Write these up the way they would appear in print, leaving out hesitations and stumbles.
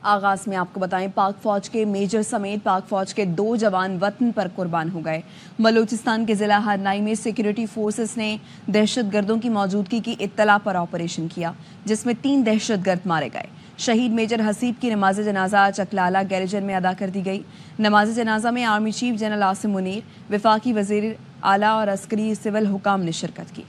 آغاز میں آپ کو بتائیں، پاک فوج کے میجر سمیت پاک فوج کے 2 جوان وطن پر قربان ہو گئے۔ بلوچستان کے ضلع ہرنائی میں سیکیورٹی فورسز نے دہشت گردوں کی موجودگی کی اطلاع پر آپریشن کیا، جس میں 3 دہشت گرد مارے گئے۔ شہید میجر حسیب کی نماز جنازہ چکلالہ گیریجن میں ادا کر دی گئی۔ نماز جنازہ میں army chief general Asim Munir, وفاقی وزیر اعلیٰ اور عسکری سول حکام نے شرکت کی۔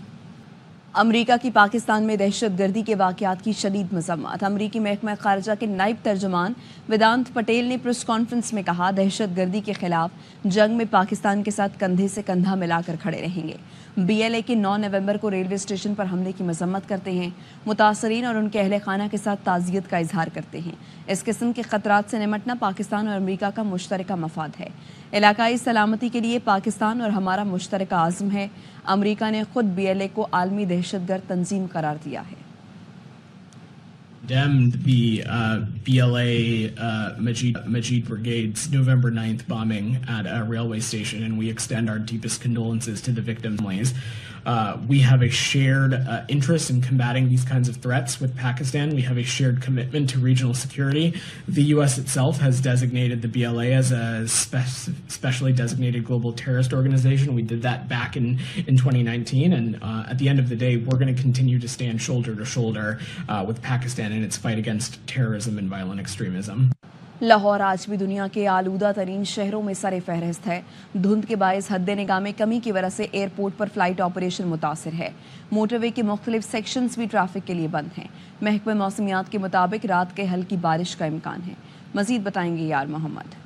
امریکہ کی پاکستان میں دہشت گردی کے واقعات کی شدید مذمت۔ امریکی محکمہ خارجہ کے نائب ترجمان ویدانت پٹیل نے پریس کانفرنس میں کہا، دہشت گردی کے خلاف جنگ میں پاکستان کے ساتھ کندھے سے کندھا ملا کر کھڑے رہیں گے۔ بی ایل اے کے 9 نومبر کو ریلوے اسٹیشن پر حملے کی مذمت کرتے ہیں، متاثرین اور ان کے اہل خانہ کے ساتھ تعزیت کا اظہار کرتے ہیں۔ اس قسم کے خطرات سے نمٹنا پاکستان اور امریکہ کا مشترکہ مفاد ہے۔ علاقائی سلامتی کے لیے پاکستان اور ہمارا مشترکہ عزم ہے۔ امریکہ نے خود بی ایل اے کو عالمی دہشت گرد تنظیم قرار دیا ہے۔ Condemned the BLA Majid Brigade's November 9th bombing at a railway station, and we extend our deepest condolences to the victims' families. We have a shared interest in combating these kinds of threats with Pakistan. We have a shared commitment to regional security. The U.S. itself has designated the BLA as a specially designated global terrorist organization. We did that back in 2019, and at the end of the day, we're going to continue to stand shoulder to shoulder with Pakistan in its fight against terrorism and violent extremism. Lahore آج بھی دنیا کے آلودہ ترین شہروں میں سر فہرست ہے۔ دھند کے باعث حد نگاہ میں کمی کی وجہ سے ایئرپورٹ پر فلائٹ آپریشن متاثر ہے۔ موٹر وے کے مختلف سیکشنز بھی ٹریفک کے لیے بند ہیں۔ محکمہ موسمیات کے مطابق رات کے ہلکی بارش کا امکان ہے۔ مزید بتائیں گے یار محمد۔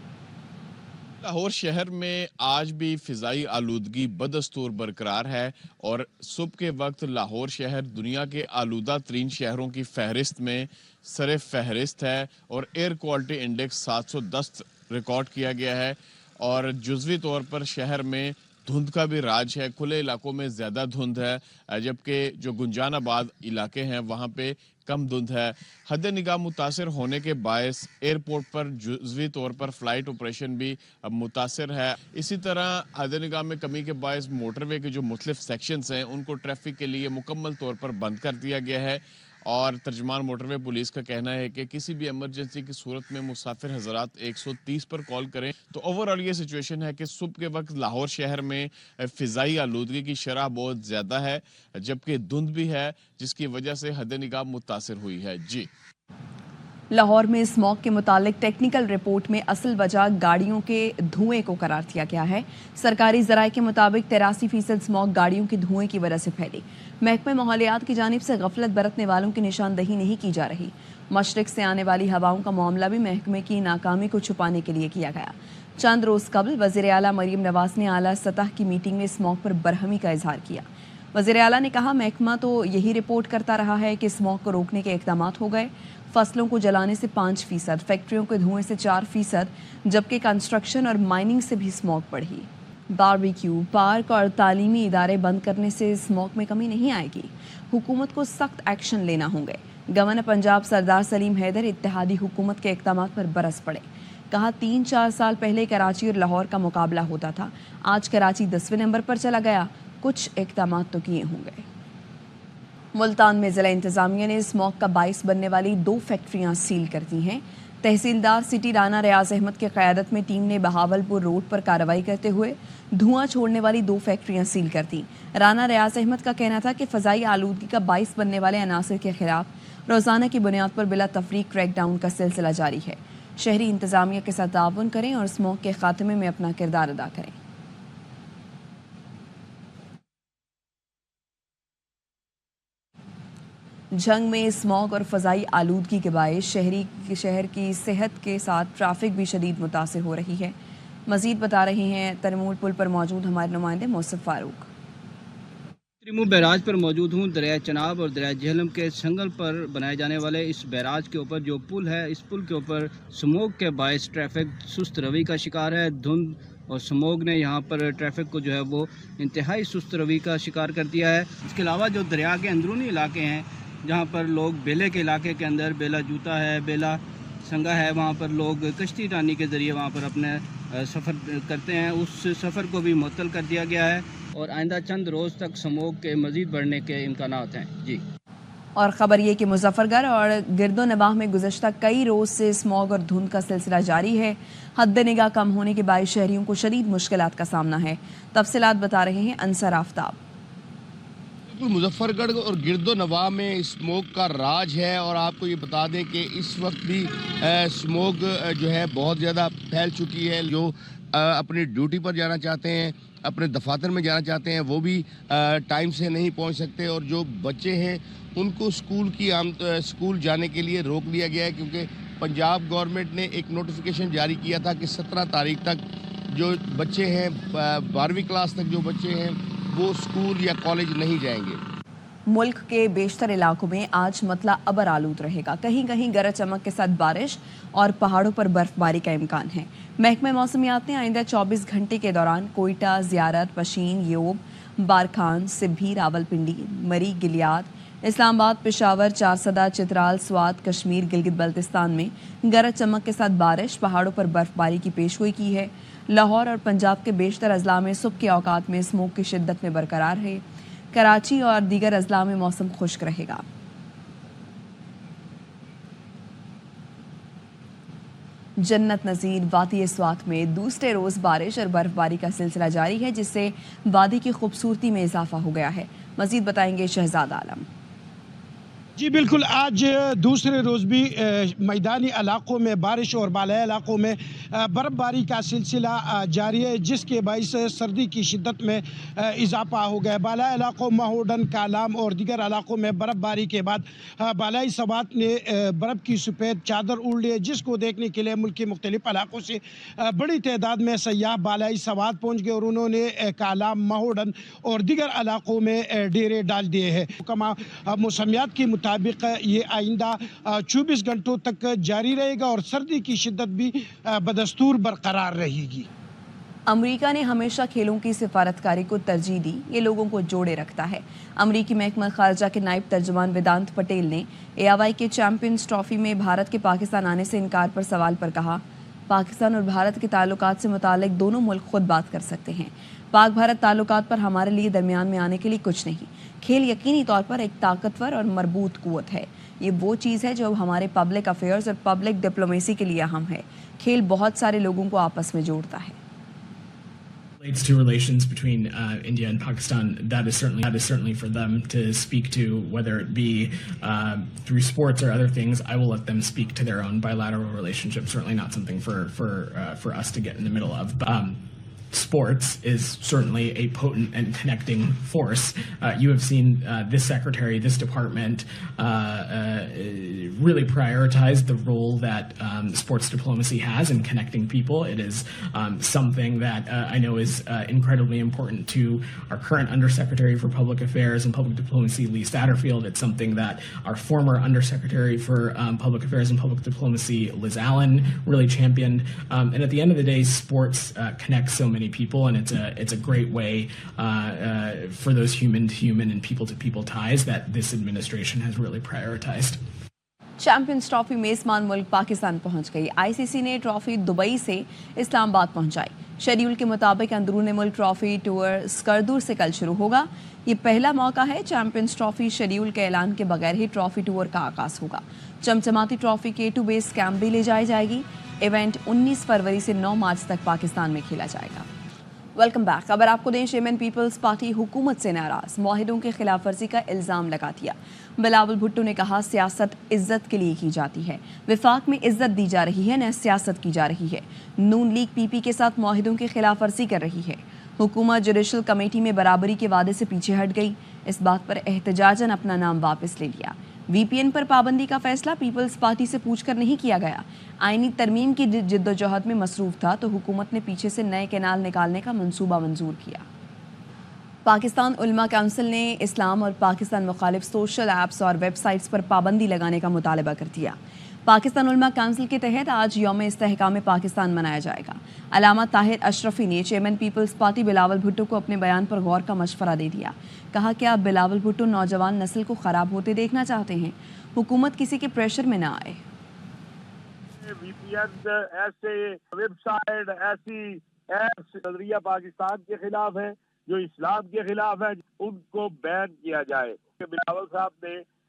لاہور شہر میں آج بھی فضائی آلودگی بدستور برقرار ہے اور صبح کے وقت لاہور شہر دنیا کے آلودہ ترین شہروں کی فہرست میں سر فہرست ہے اور ایئر کوالٹی انڈیکس 710 ریکارڈ کیا گیا ہے، اور جزوی طور پر شہر میں دھند کا بھی راج ہے۔ کھلے علاقوں میں زیادہ دھند ہے، جبکہ جو گنجان آباد علاقے ہیں وہاں پہ کم دھند ہے۔ حد نگاہ متاثر ہونے کے باعث ایئرپورٹ پر جزوی طور پر فلائٹ آپریشن بھی متاثر ہے۔ اسی طرح حد نگاہ میں کمی کے باعث موٹر وے کے جو مختلف سیکشنز ہیں ان کو ٹریفک کے لیے مکمل طور پر بند کر دیا گیا ہے، اور ترجمان موٹر وے پولیس کا کہنا ہے کہ کسی بھی ایمرجنسی کی صورت میں مسافر حضرات 130 پر کال کریں۔ تو اوورآل یہ سچویشن ہے کہ صبح کے وقت لاہور شہر میں فضائی آلودگی کی شرح بہت زیادہ ہے، جبکہ دھند بھی ہے، جس کی وجہ سے حد نگاہ متاثر ہوئی ہے۔ جی لاہور میں اسموگ کے متعلق ٹیکنیکل رپورٹ میں اصل وجہ گاڑیوں کے دھوئیں کو قرار دیا گیا ہے۔ سرکاری ذرائع کے مطابق 83% اسموگ گاڑیوں کے دھوئیں کی وجہ سے پھیلی۔ محکمہ ماحولیات کی جانب سے غفلت برتنے والوں کی نشاندہی نہیں کی جا رہی۔ مشرق سے آنے والی ہواؤں کا معاملہ بھی محکمے کی ناکامی کو چھپانے کے لیے کیا گیا۔ چند روز قبل وزیر اعلیٰ مریم نواز نے اعلیٰ سطح کی میٹنگ میں اسموگ پر برہمی کا اظہار کیا۔ وزیر اعلیٰ نے کہا، محکمہ تو یہی رپورٹ کرتا رہا ہے کہ اسموگ کو روکنے کے اقدامات ہو گئے۔ فصلوں کو جلانے سے 5%، فیکٹریوں کے دھوئیں سے 4%، جبکہ کنسٹرکشن اور مائننگ سے بھی اسموگ بڑھی۔ باربیکیو، پارک اور تعلیمی ادارے بند کرنے سے اسموگ میں کمی نہیں آئے گی۔ حکومت کو سخت ایکشن لینا ہوں گے۔ گورنر پنجاب سردار سلیم حیدر اتحادی حکومت کے اقدامات پر برس پڑے۔ کہا، 3-4 سال پہلے کراچی اور لاہور کا مقابلہ ہوتا تھا، آج کراچی 10ویں نمبر پر چلا گیا۔ کچھ اقدامات تو کیے ہوں گے۔ ملتان میں ضلع انتظامیہ نے اسموگ کا باعث بننے والی 2 فیکٹریاں سیل کر دی ہیں۔ تحصیلدار سٹی رانا ریاض احمد کی قیادت میں ٹیم نے بہاولپور روڈ پر کارروائی کرتے ہوئے دھواں چھوڑنے والی 2 فیکٹریاں سیل کر دیں۔ رانا ریاض احمد کا کہنا تھا کہ فضائی آلودگی کا باعث بننے والے عناصر کے خلاف روزانہ کی بنیاد پر بلا تفریق کریک ڈاؤن کا سلسلہ جاری ہے۔ شہری انتظامیہ کے ساتھ تعاون کریں اور اسموگ کے خاتمے میں اپنا کردار ادا کریں۔ جنگ میں اسموگ اور فضائی آلودگی کے باعث شہر کی صحت کے ساتھ ٹریفک بھی شدید متاثر ہو رہی ہے۔ مزید بتا رہے ہیں ترمول پل پر موجود ہمارے نمائندے موصف فاروق۔ تریمو بیراج پر موجود ہوں۔ دریائے چناب اور دریائے جہلم کے سنگل پر بنائے جانے والے اس بیراج کے اوپر جو پل ہے، اس پل کے اوپر اسموگ کے باعث ٹریفک سست روی کا شکار ہے۔ دھند اور اسموگ نے یہاں پر ٹریفک کو جو ہے وہ انتہائی سست روی کا شکار کر دیا ہے۔ اس کے علاوہ جو دریا کے اندرونی علاقے ہیں جہاں پر لوگ بیلے کے علاقے کے اندر بیلا جوتا ہے، بیلا سنگا ہے، وہاں پر لوگ کشتی رانی کے ذریعے وہاں پر اپنے سفر کرتے ہیں، اس سفر کو بھی معطل کر دیا گیا ہے اور آئندہ چند روز تک اسموگ کے مزید بڑھنے کے امکانات ہیں۔ جی اور خبر یہ کہ مظفر گڑھ اور گرد و نواح میں گزشتہ کئی روز سے اسموگ اور دھند کا سلسلہ جاری ہے. حد نگاہ کم ہونے کے باعث شہریوں کو شدید مشکلات کا سامنا ہے. تفصیلات بتا رہے ہیں انصر آفتاب. مظفر گڑھ اور گرد و نواح میں اسموگ کا راج ہے اور آپ کو یہ بتا دیں کہ اس وقت بھی اسموگ جو ہے بہت زیادہ پھیل چکی ہے. جو اپنی ڈیوٹی پر جانا چاہتے ہیں, اپنے دفاتر میں جانا چاہتے ہیں, وہ بھی ٹائم سے نہیں پہنچ سکتے, اور جو بچے ہیں ان کو اسکول جانے کے لیے روک لیا گیا ہے, کیونکہ پنجاب گورنمنٹ نے ایک نوٹیفیکیشن جاری کیا تھا کہ 17 تاریخ تک جو بچے ہیں 12ویں کلاس تک جو بچے ہیں وہ اسکول یا کالج نہیں جائیں گے. ملک کے بیشتر علاقوں میں آج مطلع ابر آلود رہے گا. کہیں کہیں گرج چمک کے ساتھ بارش اور پہاڑوں پر برف باری کا امکان ہے. محکمہ موسمیات نے آئندہ 24 گھنٹے کے دوران کوئٹہ, زیارت, پشین, یوب, بارکھان, سبھی, راولپنڈی, مری, گلیاد, اسلام آباد, پشاور, چارسدہ, چترال, سوات, کشمیر, گلگت بلتستان میں گرج چمک کے ساتھ بارش, پہاڑوں پر برف باری کی پیشگوئی کی ہے. لاہور اور پنجاب کے بیشتر اضلاع میں صبح کے اوقات میں اسموگ کی شدت میں برقرار ہے. کراچی اور دیگر اضلاع میں موسم خشک رہے گا. جنت نظیر وادی سوات میں دوسرے روز بارش اور برف باری کا سلسلہ جاری ہے, جس سے وادی کی خوبصورتی میں اضافہ ہو گیا ہے. مزید بتائیں گے شہزاد عالم. جی بالکل, آج دوسرے روز بھی میدانی علاقوں میں بارش اور بالائی علاقوں میں برف باری کا سلسلہ جاری ہے, جس کے باعث سردی کی شدت میں اضافہ ہو گیا. بالائی علاقوں مہوڈن, کالام اور دیگر علاقوں میں برف باری کے بعد بالائی سوات نے برف کی سفید چادر اوڑھ لی ہے, جس کو دیکھنے کے لیے ملک کے مختلف علاقوں سے بڑی تعداد میں سیاح بالائی سوات پہنچ گئے, اور انہوں نے کالام, مہوڈن اور دیگر علاقوں میں ڈیرے ڈال دیے ہیں. محکمہ موسمیات کے مطابق یہ آئندہ 24 گھنٹوں تک جاری رہے گا اور سردی کی شدت بھی بدستور برقرار رہے گی. امریکہ نے ہمیشہ کھیلوں کی سفارتکاری کو ترجیح دی. یہ لوگوں کو جوڑے رکھتا ہے. امریکی محکمہ خارجہ کے نائب ترجمان ویدانت پٹیل نے AII کے چیمپئنز ٹرافی میں بھارت کے پاکستان آنے سے انکار پر سوال پر کہا, پاکستان اور بھارت کے تعلقات سے متعلق دونوں ملک خود بات کر سکتے ہیں. پاک بھارت تعلقات پر ہمارے لیے درمیان میں آنے کے لیے کچھ نہیں. کھیل یقینی طور پر ایک طاقتور اور مربوط قوت ہے. یہ وہ چیز ہے جو ہمارے پبلک افیئرز اور پبلک ڈپلومیسی کے لیے اہم ہے. کھیل بہت سارے لوگوں کو آپس میں جوڑتا ہے. Relates to relations between India and Pakistan, that is certainly for them to speak to, whether it be through sports or other things. I will let them speak to their own bilateral relationship. Certainly not something for us to get in the middle of. Sports is certainly a potent and connecting force. You have seen this secretary, this department really prioritize the role that sports diplomacy has in connecting people. It is something that I know is incredibly important to our current Undersecretary for Public Affairs and Public Diplomacy, Lee Satterfield. It's something that our former Undersecretary for Public Affairs and Public Diplomacy, Liz Allen, really championed. And at the end of the day, sports connects so many people, and it's a great way for those human to human and people to people ties that this administration has really prioritized. Champions trophy میزبان ملک پاکستان پہنچ گئی. ICC نے trophy Dubai سے اسلام آباد پہنچائی. Schedule کے مطابق اندرون ملک ٹرافی ٹور اسکردو سے کل شروع ہوگا. یہ پہلا موقع ہے چیمپئنز ٹرافی شیڈیول کے اعلان کے بغیر ہی ٹرافی ٹور کا آغاز ہوگا. چمچماتی ٹرافی کے 2 بیس کیمپ بھی لے جائے گی. ایونٹ 19 فروری سے 9 مارچ تک پاکستان میں کھیلا جائے گا. Welcome back. خبر آپ کو دیں, چیئرمین پیپلز پارٹی حکومت سے ناراض, معاہدوں کی خلاف ورزی کا الزام لگا دیا. بلاول بھٹو نے کہا سیاست عزت کے لیے کی جاتی ہے, وفاق میں عزت دی جا رہی ہے نہ سیاست کی جا رہی ہے. نون لیگ PP کے ساتھ معاہدوں کی خلاف ورزی کر رہی ہے. حکومت جوڈیشل کمیٹی میں برابری کے وعدے سے پیچھے ہٹ گئی. اس بات پر احتجاجاً اپنا نام واپس لے لیا. VPN پر پابندی کا فیصلہ پیپلز پارٹی سے پوچھ کر نہیں کیا گیا. آئینی ترمیم کی جدوجہد میں مصروف تھا تو حکومت نے پیچھے سے نئے کینال نکالنے کا منصوبہ منظور کیا. پاکستان علماء کونسل نے اسلام اور پاکستان مخالف سوشل ایپس اور ویب سائٹس پر پابندی لگانے کا مطالبہ کر دیا. پاکستان علماء کونسل کے تحت آج یوم استحکام پاکستان منایا جائے گا. علامہ طاہر اشرفی نے chairman Peoples Party Bilawal Bhutto کو اپنے بیان پر غور کا مشورہ دے دیا. کہا کہ اب بلاول بھٹو نوجوان نسل کو خراب ہوتے دیکھنا چاہتے ہیں, حکومت کسی کے پریشر میں نہ آئے. VPN ایسے ویب سائٹ ایسی ایپس نظریہ پاکستان کے خلاف ہیں, جو اسلام کے خلاف ہیں, ان کو بین کیا جائے. بلاول صاحب نے